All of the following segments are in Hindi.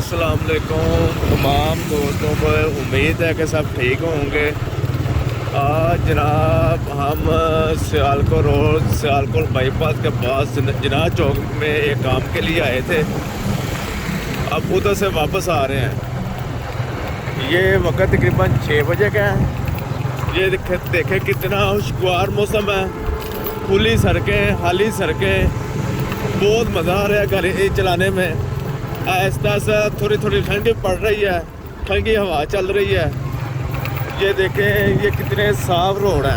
अस्सलाम वालेकुम तमाम दोस्तों को। उम्मीद है कि सब ठीक होंगे। आज जनाब हम सियालकोट रोड सियालकोट बाईपास के पास जिना चौक में एक काम के लिए आए थे। अब उधर से वापस आ रहे हैं। ये वक्त तकरीबन 6 बजे का है। ये देखे कितना खुशगवार मौसम है, खुली सड़कें, खाली सड़कें, बहुत मज़ा आ रहा है गाड़ी चलाने में। आहिस्ता सा थोड़ी थोड़ी ठंडी पड़ रही है, ठंडी हवा चल रही है। ये देखें ये कितने साफ रोड है।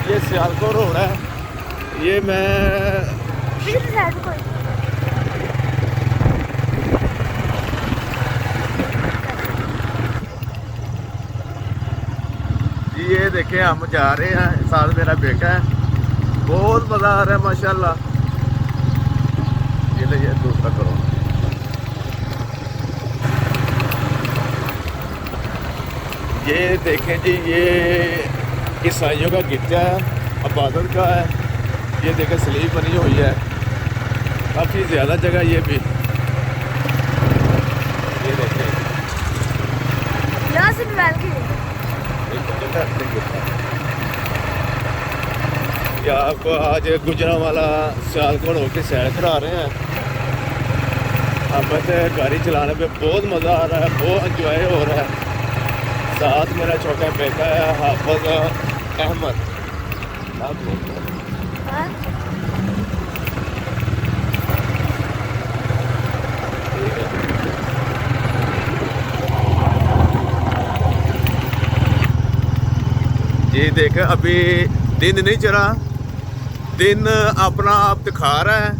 ये सियालकोट रोड है। ये मैं ये देखें हम जा रहे हैं, साथ मेरा बेटा है। बहुत मज़ा आ रहा है माशाल्लाह। ये ले दूसरा करो। ये देखें जी, ये ईसाइयों का गिरजा है, इबादत का है। ये देखें स्लीप बनी हुई है, काफ़ी ज़्यादा जगह ये भी। ये देखें या आपको आज गुजरांवाला सियालकोट होकर सैर करा रहे हैं। हमें तो गाड़ी चलाने पे बहुत मज़ा आ रहा है, बहुत इंजॉय हो रहा है। साथ मेरा छोटा बेटा है हाफिज अहमद। ये देखें अभी दिन नहीं चला, दिन अपना आप दिखा रहा है।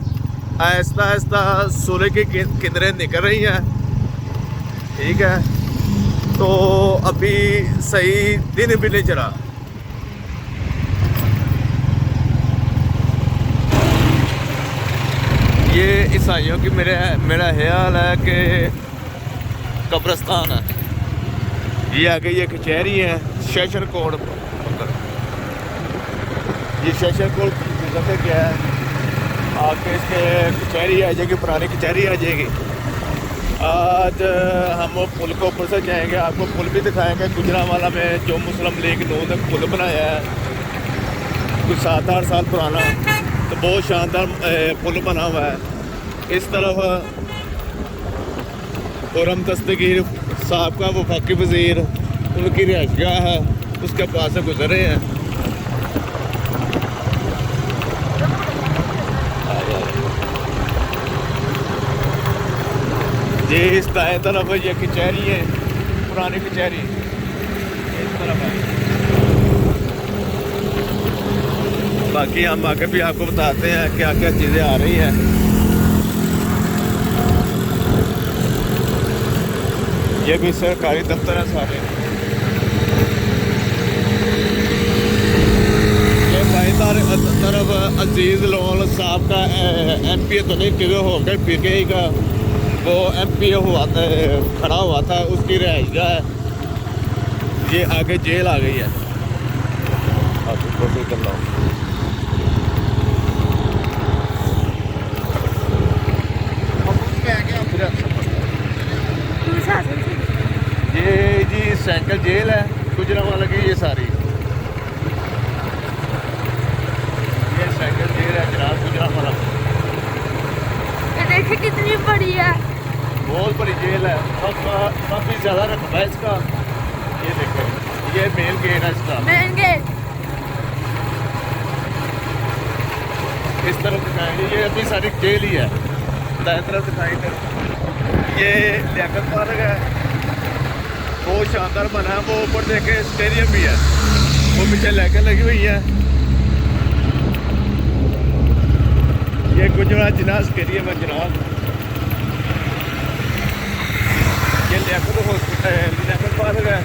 आहिस्ता आहिस्ता सूर्य की किरणें निकल रही हैं। ठीक है, तो अभी सही दिन भी नहीं चला। ये ईसाइयों की मेरा ख्याल है कि कब्रिस्तान है। ये आगे ये कचहरी है, सेशन कोर्ट। ये सेशन कोर्ट गुजरते क्या है, आगे इसके कचहरी आ जाएगी, पुरानी कचहरी आ जाएगी। आज हम पुल के ऊपर से जाएंगे, आपको पुल भी दिखाएंगे। गुजरांवाला में जो मुस्लिम लीग नून ने पुल बनाया है, कुछ 7-8 साल पुराना, तो बहुत शानदार पुल बना हुआ है। इस तरफ खुर्रम दस्तगीर साहब का वफाकी वज़ीर, उनकी रिहाइशगाह है, उसके पास से गुजरे हैं। ये इस दाएं तरफ ये कचहरी है, पुरानी कचहरी इस तरफ है। बाकी हम आगे भी आपको बताते हैं क्या क्या चीज़ें आ रही हैं। ये भी सरकारी दफ्तर है सारे। ये बाईं तरफ अजीज़ लोन साहब का MP तो नहीं क्यों हो गए PKI का वो MP हुआ था, खड़ा हुआ था, उसकी रिहाइशगाह है। ये आगे जेल आ गई है। ये जी सेंट्रल जेल है गुजरांवाला की। ये सारी ये सेंट्रल जेल है जनाब गुजरांवाला। देखिए कितनी बड़ी है, बहुत बड़ी जेल है, काफ़ी ज़्यादा रकबा है इसका। ये देखें, ये मेन गेट है इसका। मेन गेट इस तरफ दिखाएंगे, ये अभी सारी जेल ही है। दाएं तरफ दिखाएंगे, ये लियाकत पार्क है, बहुत शानदार बना है। वो ऊपर देखे स्टेडियम भी है, वो पीछे लेकर लगी हुई है। ये गुजरात जिना स्टेडियम है जनाब। ये लियाकत हॉस्पिटल लियाकत पार्क है,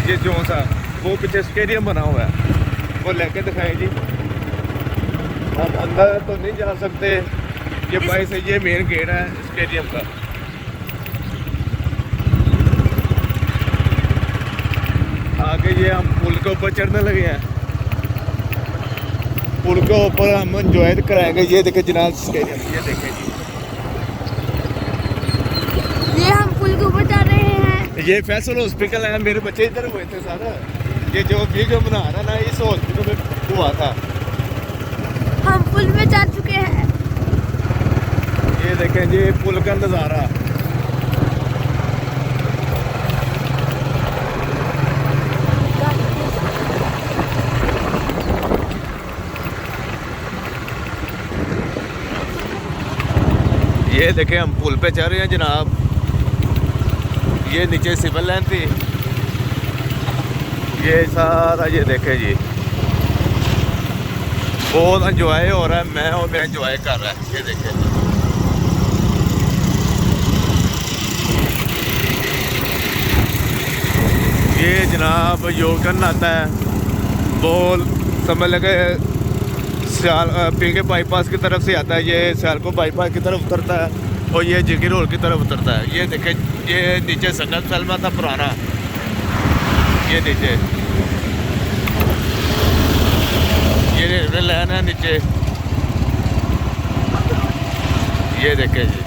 ये जो सा वो पीछे स्टेडियम बना हुआ है, वो लेके दिखाएं जी। हम अंदर तो नहीं जा सकते, ये बाई से ये मेन गेट है स्टेडियम का। आगे ये हम पुल के ऊपर चढ़ने लगे हैं। पुल के ऊपर हम इंजॉय कराएंगे। ये देखे जनाब स्टेडियम, ये देखें जी, ये हम पुल के ऊपर चढ़ रहे हैं। ये फैसल हॉस्पिटल है, मेरे बच्चे इधर हुए थे सारा। ये जो वीडियो बना रहा ना, इस हॉस्पिटल में हुआ था। हम पुल में चढ़ चुके हैं। ये देखें जी पुल का नज़ारा। ये देखें हम पुल पे चढ़ रहे हैं जनाब। ये नीचे सिविल लाइन थी। ये सारा ये देखें जी, बहुत इंजॉय हो रहा है। मैं और मेरा इंजॉय कर रहा है। ये देखें ये जनाब योगन आता है, बोल समझ लगे पीके बाईपास की तरफ से आता है। ये सियालकोट बाईपास की तरफ उतरता है और ये जिगी रोड की तरफ उतरता है। ये देखें ये नीचे संगम सलमा था पुराना। ये नीचे ये रेलवे लाइन है नीचे। ये देखें जी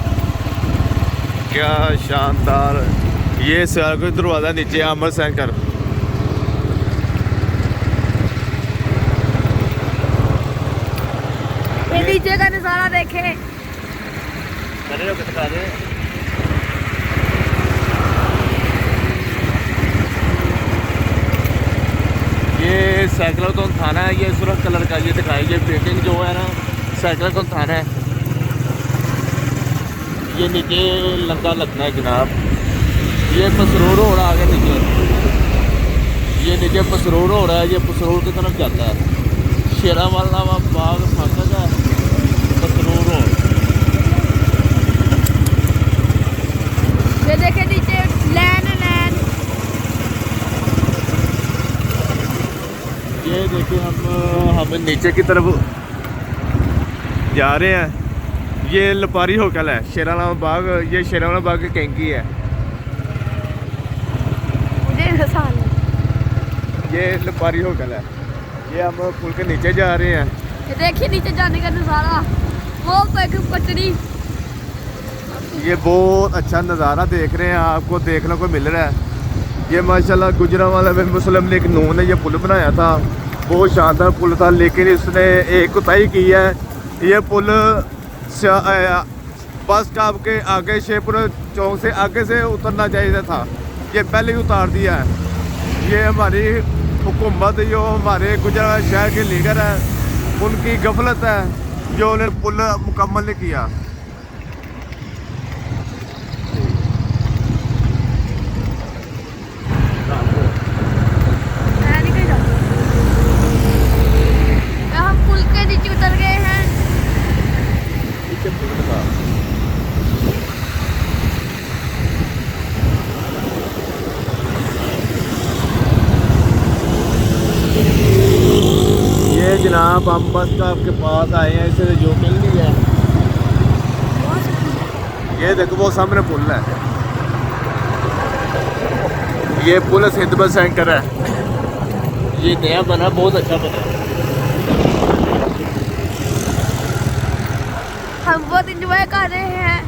क्या शानदार। ये सियालकोट दरवाज़ा नीचे अमर सेंटर। ये नीचे का नजारा देखे। ये साइक्लोथॉन थाना है। ये सुरख कलर का ये दिखाई। ये पेंटिंग जो है ना साइक्लोथॉन थाना है। ये नीचे लंका लगना है जनाब। ये पसरूर हो रहा है नीचे। ये नीचे पसरूर हो रहा है। ये पसरूर की तरफ जाता है। शेरावाला बाग फाटक है पसरूर रोड। ये देखे नीचे लैन लैन। ये देखिए हम नीचे की तरफ जा रहे हैं। ये लपारी होटल है शेरावाला बाग। ये शेरावाला बाग की कैंकी है। ये लपारी होटल है। ये हम पुल के नीचे जा रहे हैं। ये देखिए नीचे जाने का नजारा। वो पटरी। ये बहुत अच्छा नज़ारा देख रहे हैं, आपको देखने को मिल रहा है। ये माशाल्लाह गुजरांवाला में मुस्लिम लीग नून ने ये पुल बनाया था। बहुत शानदार पुल था, लेकिन इसने एक कोताही की है। ये पुल बस स्टॉप के आगे शेखपुरा चौक से आगे से उतरना चाहिए था। ये पहले ही उतार दिया है। ये हमारी हुकूमत जो हमारे गुजरात शहर के लीडर हैं उनकी गफलत है जो उन्होंने पुल मुकम्मल नहीं किया। हम पुल के नीचे उतर गए हैं। ये जनाब हम बस स्टॉप के पास आए हैं। इसे जो मिल नहीं है। ये देखो वो सामने पुल है। ये पुल सिंध बस सेंटर है। ये नया बना, बहुत अच्छा बना। हम बहुत इंजॉय कर रहे हैं।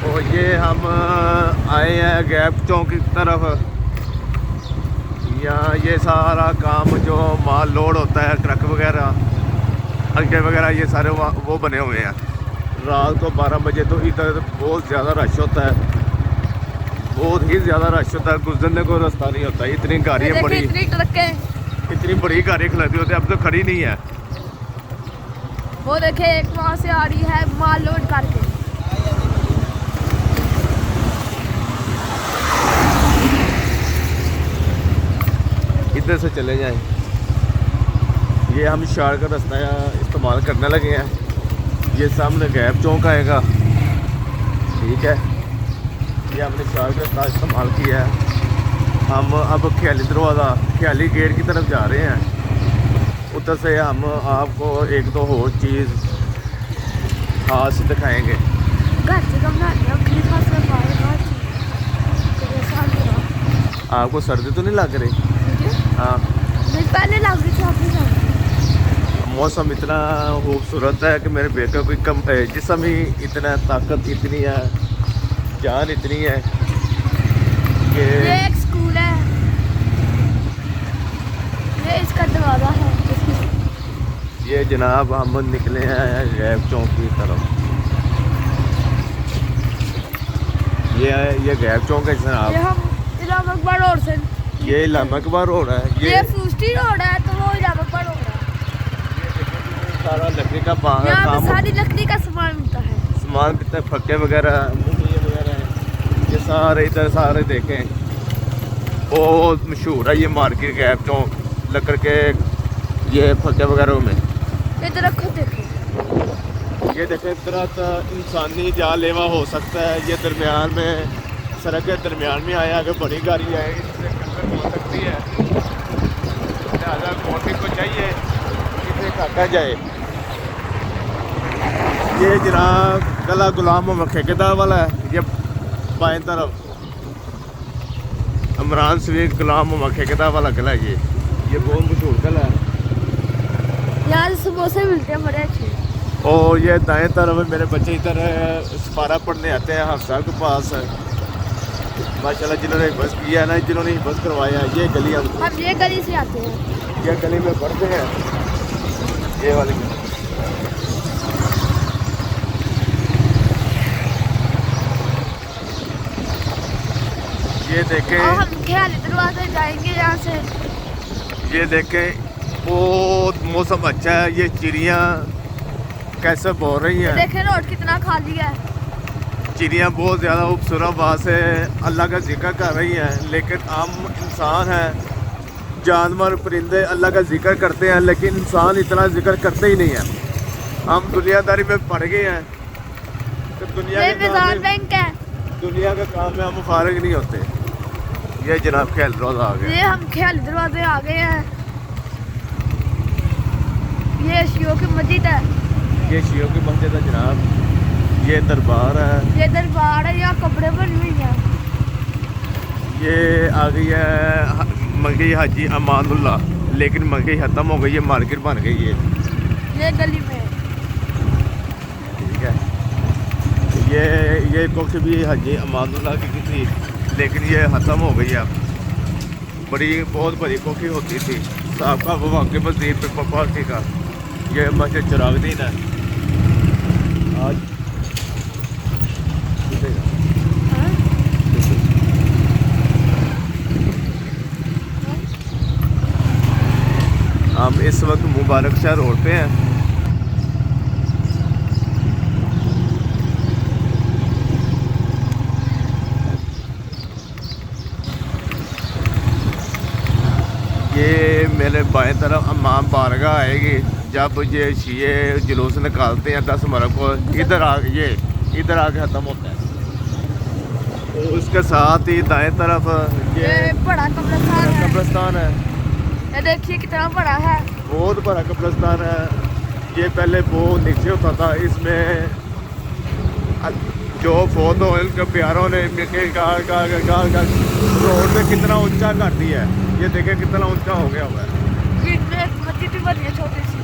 और ये हम आए हैं गैप चौक की तरफ। यहाँ ये सारा काम जो माल लोड होता है, ट्रक वगैरह अड्डे वगैरह, ये सारे वो बने हुए हैं। रात को 12 बजे तो इधर बहुत ज़्यादा रश होता है। बहुत ही ज़्यादा रश होता है। गुजरने को रास्ता नहीं होता। इतनी गाड़ियाँ बड़ी, इतनी बड़ी गाड़ियाँ खड़ी होती है। अब तो खड़ी नहीं है। वो देखे एक वहाँ से आ रही है माल लोड करके। इधर से चले जाएं। ये हम शहर का रास्ता इस्तेमाल करने लगे हैं। ये सामने गैप चौक आएगा, ठीक है। ये हमने शहर का रास्ता इस्तेमाल किया है। हम अब ख्याली दरवाज़ा, ख्याली गेट की तरफ जा रहे हैं। उधर से हम आपको एक दो और चीज़ खास दिखाएंगे। आपको सर्दी तो नहीं लग रही? हाँ, पहले लग रही थी। मौसम इतना खूबसूरत है कि मेरे बेटे को कम जिस्म ही इतना ताकत इतनी है जान इतनी है कि ये एक स्कूल है, ये इसका दरवाजा है। ये जनाब हम निकले हैं गैब चौक की तरफ। ये गैब चौक है ये जनाब। हम इलाम अकबर रोड से, ये इलाम अकबर रोड है। ये फूस्टी रोड है तो वो इलाम अकबर रोड है। सारा लकड़ी का यहाँ पे काम, सारी लकड़ी का सामान मिलता है। सामान कितने फक्के वगैरह वगैरह हैं। ये सारे इधर सारे देखें, बहुत मशहूर है ये मार्केट गैब चौक लकड़ के ये फक्के वगैरह में। ये दरख्त देखें, ये देखें दरख्त इंसानी जानलेवा हो सकता है। ये दरमियान में सड़क के दरमियान में आया, अगर बड़ी गाड़ी आए इससे टक्कर हो सकती है। लिहाजा गवर्नमेंट को चाहिए इसे काटा जाए। ये जनाब कला गुलाम मोहम्मद ठेकेदार वाला है। ये बाएं तरफ इमरान सवीर गुलाम मोहम्मद ठेकेदार वाला किला है। ये बहुत मशहूर किला है। यहाँ से समोसे मिलते हैं बड़े अच्छे। और ये दाएं तरफ मेरे बच्चे इधर सपारा पढ़ने आते हैं हाफसा के पास। माशाल्लाह जिन्होंने बस किया ना, जिन्होंने बस करवाया। ये गली हम ये गली से आते हैं, ये गली में पढ़ते हैं, ये वाली। ये देखें, और हम ख्याली दरवाजे जाएंगे यहाँ से। ये देखें बहुत मौसम अच्छा है। ये चिड़ियाँ कैसे बोल रही हैं। देखें रोड कितना खाली है। चिड़ियाँ बहुत ज़्यादा खूबसूरत आवाज़ से अल्लाह का जिक्र कर रही हैं। लेकिन हम इंसान हैं, जानवर परिंदे अल्लाह का जिक्र करते हैं, लेकिन इंसान इतना जिक्र करते ही नहीं है। हम दुनियादारी में पड़ गए हैं तो ये मिजान बैंक है। दुनिया का काम में हम फारिग नहीं होते। ये जनाब ख्याल रोज़ा आ गया। ये हम ख्याली दरवाजे आ गए हैं। ये शियों की मस्जिद है। ये शियों की मस्जिद है जनाब। ये दरबार है। ये दरबार है, यहाँ कपड़े बनी हुई हैं। ये आ गई है मंगी हाजी अमानुल्ला, लेकिन मंगी ख़त्म हो गई है, मार्केट बन गई है। ये गली में ठीक है। ये कुछ भी हाजी अमानुल्ला की थी, लेकिन ये ख़त्म हो गई है अब। बहुत बड़ी कोठी होती थी साहब वहाँ के मस्जिद पे पार्टी का। ये मस्जिद चिरागदीन है। आज हाँ? हम इस वक्त मुबारक शाह रोड पे हैं। ये मेरे बाएं तरफ अम्माम बारगाह आएगी। जब ये शीए जुलूस निकालते हैं 10 मुहर्रम को, इधर आके ख़त्म होता है। तो उसके साथ ही दाएं तरफ ये बड़ा कब्रिस्तान है। ये देखिए कितना बड़ा है। बहुत बड़ा कब्रिस्तान है। ये पहले बहुत नीचे होता था। इसमें जो फोन हो इनके प्यारों ने रोड पे कितना ऊंचा कर दिया है। ये देखें कितना ऊंचा हो गया हुआ है। बीच में एक मस्जिद भी बनी है छोटी सी।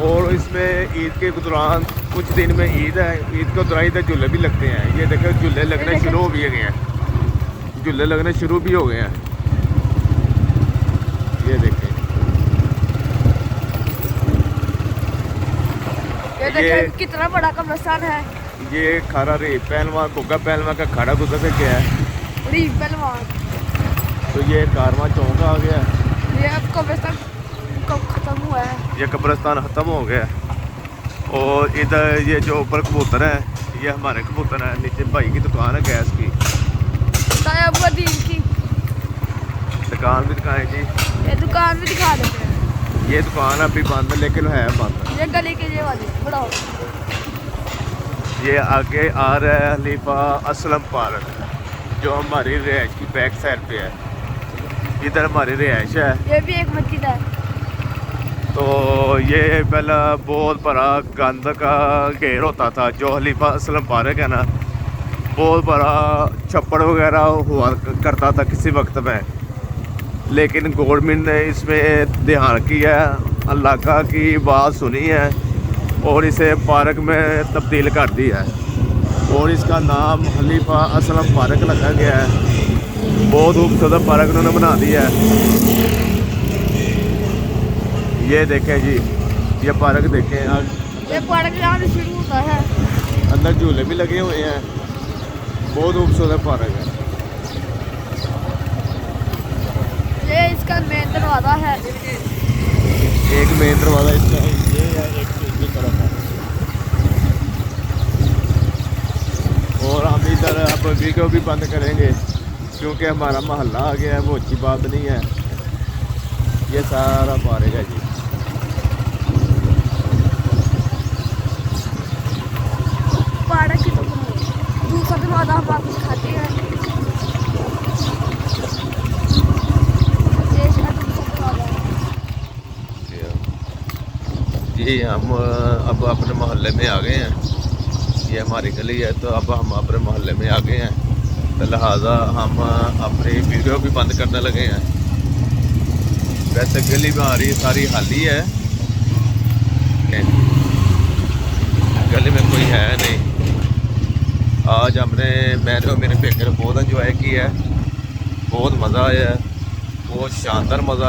और इसमें ईद के दौरान कुछ दिन में ईद है, ईद के दौरान इधर झूले भी लगते हैं। ये देखें झूले लगने शुरू हो भी गए हैं। झूले लगने शुरू भी हो गए हैं। ये देखें, ये देखें कितना बड़ा कब्रिस्तान है। ये खारा रे पहलवान गोगा पहलवान का खाड़ा गुजर से गया है। रीफ पहलवान। तो ये कारवां चौक आ गया। ये अब कब्रिस्तान कब खत्म हुआ है। ये कब्रिस्तान ख़त्म हो गया। और इधर ये जो ऊपर कबूतर है, ये हमारे कबूतर है। नीचे भाई की दुकान है गैस की। तायाबुद्दीन की दुकान भी दिखाएं जी। ये दुकान भी दिखा देते हैं। ये दुकान अभी बंद है, लेकिन है बंद। ये गली के ये वाली बड़ा। ये आगे आ रहा है खलीफा असलम पार्क, जो हमारी रिहाइश की बैक साइड पे है। इधर हमारी रिहाइश है। ये भी एक मस्जिद है। तो ये पहला बहुत बड़ा गंद का घेर होता था। जो खलीफा असलम पार्क है ना, बहुत बड़ा छप्पड़ वगैरह हुआ करता था किसी वक्त में। लेकिन गवर्नमेंट ने इसमें ध्यान किया, इलाका की बात सुनी है और इसे पार्क में तब्दील कर दिया है और इसका नाम खलीफा असलम पार्क रखा गया है। बहुत खूबसूरत पार्क उन्होंने बना दिया है। ये देखें जी, ये पार्क देखें, ये पार्क यहाँ से शुरू होता है। अंदर झूले भी लगे हुए हैं। बहुत खूबसूरत पार्क है। ये इसका मेन दरवाजा है। एक मेन दरवाजा इसका ये है, एक दूसरी तरफ है। और हम इधर अब वीडियो भी बंद करेंगे क्योंकि हमारा मोहल्ला आ गया है, वो अच्छी बात नहीं है। ये सारा पार्क है जी। पार्क की दूसरा दरवाजा हम आपको दिखाते हैं। ये इसका दूसरा दरवाजा है। जी हम अब अपने मोहल्ले में आ गए हैं। ये हमारी गली है, तो अब हम अपने मोहल्ले में आ गए हैं, तो लिहाजा हम अपनी वीडियो भी बंद करने लगे हैं। वैसे गली में आ रही सारी खाली है, गली में कोई है नहीं। आज मैंने और मेरे बेटे ने बहुत इंजॉय किया है, बहुत मज़ा आया है, बहुत शानदार मज़ा